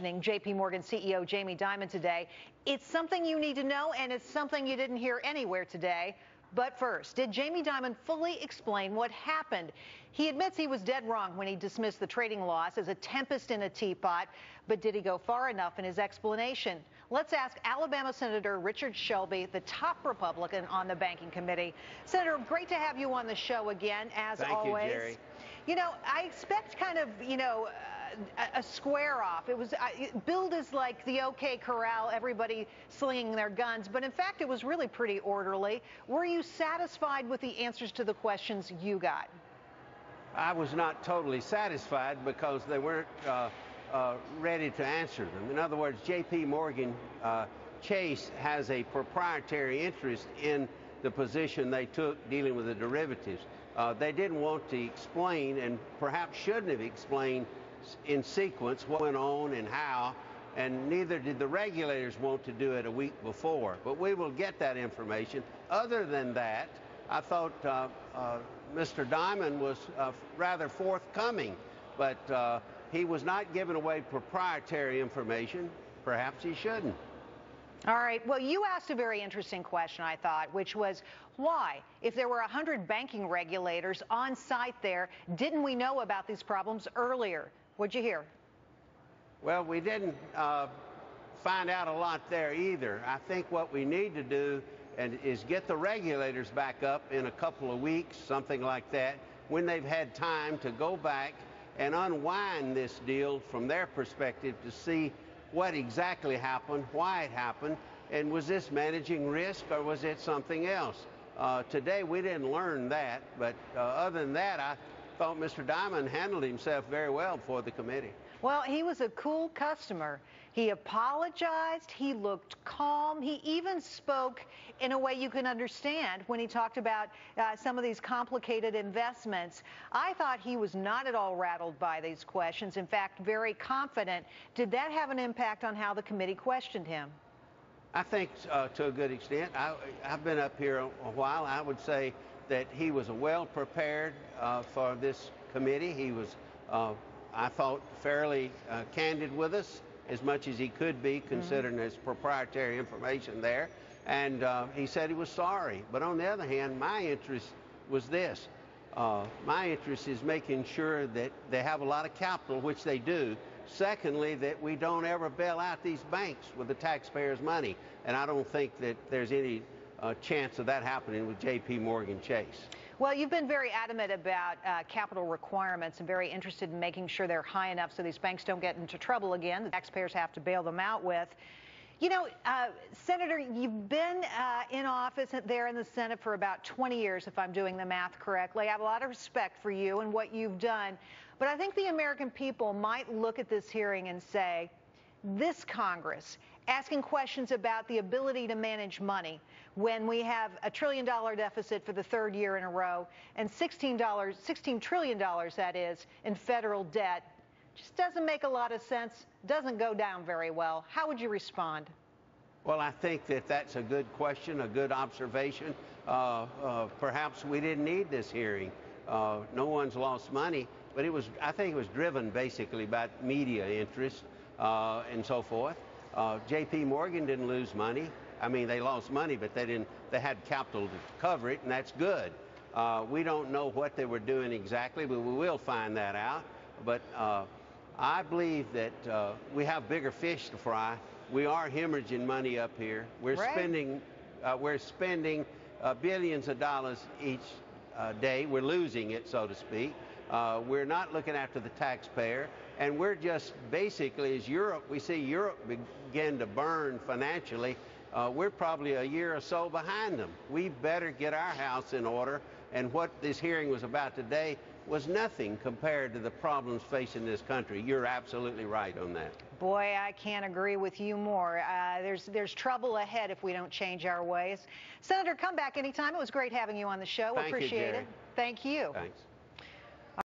JP Morgan CEO Jamie Dimon today. It's something you need to know, and it's something you didn't hear anywhere today. But first, did Jamie Dimon fully explain what happened? He admits he was dead wrong when he dismissed the trading loss as a tempest in a teapot, but did he go far enough in his explanation? Let's ask Alabama Senator Richard Shelby, the top Republican on the Banking Committee. Senator, great to have you on the show again, as always. Thank you, Jerry. You know, I expect kind of, a square off. It was billed as like the OK Corral, everybody slinging their guns, but in fact it was really pretty orderly. Were you satisfied with the answers to the questions you got? I was not totally satisfied because they weren't ready to answer them. In other words, JP Morgan Chase has a proprietary interest in the position they took dealing with the derivatives. They didn't want to explain, and perhaps shouldn't have explained in sequence what went on and how, and neither did the regulators want to do it a week before. But we will get that information. Other than that, I thought Mr. Dimon was rather forthcoming, but he was not giving away proprietary information. Perhaps he shouldn't. All right. Well, you asked a very interesting question, I thought, which was why, if there were 100 banking regulators on site there, didn't we know about these problems earlier? What'd you hear? Well, we didn't find out a lot there either. I think what we need to do is get the regulators back up in a couple of weeks, something like that, when they've had time to go back and unwind this deal from their perspective to see what exactly happened, why it happened, and was this managing risk or was it something else? Today we didn't learn that, but other than that, I thought Mr. Dimon handled himself very well before the committee. Well, he was a cool customer. He apologized, he looked calm, he even spoke in a way you can understand when he talked about some of these complicated investments. I thought he was not at all rattled by these questions, in fact, very confident. Did that have an impact on how the committee questioned him? I think to a good extent. I've been up here a while. I would say that he was well prepared for this committee. He was, I thought, fairly candid with us, as much as he could be, considering his proprietary information there. And he said he was sorry. But on the other hand, my interest was this. My interest is making sure that they have a lot of capital, which they do. Secondly, that we don't ever bail out these banks with the taxpayers' money. And I don't think that there's any chance of that happening with JP Morgan Chase. Well, you've been very adamant about capital requirements and very interested in making sure they're high enough so these banks don't get into trouble again. The taxpayers have to bail them out with. You know, Senator, you've been in office there in the Senate for about 20 years, if I'm doing the math correctly. I have a lot of respect for you and what you've done. But I think the American people might look at this hearing and say, this Congress asking questions about the ability to manage money when we have a $1 trillion deficit for the third year in a row and $16 trillion, that is, in federal debt, just doesn't make a lot of sense, doesn't go down very well. How would you respond? Well, I think that that's a good question, a good observation. Perhaps we didn't need this hearing. No one's lost money, but I think it was driven basically by media interest and so forth. JP Morgan didn't lose money. I mean, they lost money, but they had capital to cover it, and that's good. We don't know what they were doing exactly, but we will find that out. But I believe that we have bigger fish to fry. We are hemorrhaging money up here. We're spending billions of dollars each day. We're losing it, so to speak. We're not looking after the taxpayer, and we're just basically, as Europe, we see Europe begin to burn financially. We're probably a year or so behind them. We better get our house in order, and what this hearing was about today was nothing compared to the problems facing this country. You're absolutely right on that. Boy, I can't agree with you more. There's trouble ahead if we don't change our ways. Senator, come back anytime. It was great having you on the show. Thank you, Appreciate Jerry. it. Thank you. Thanks.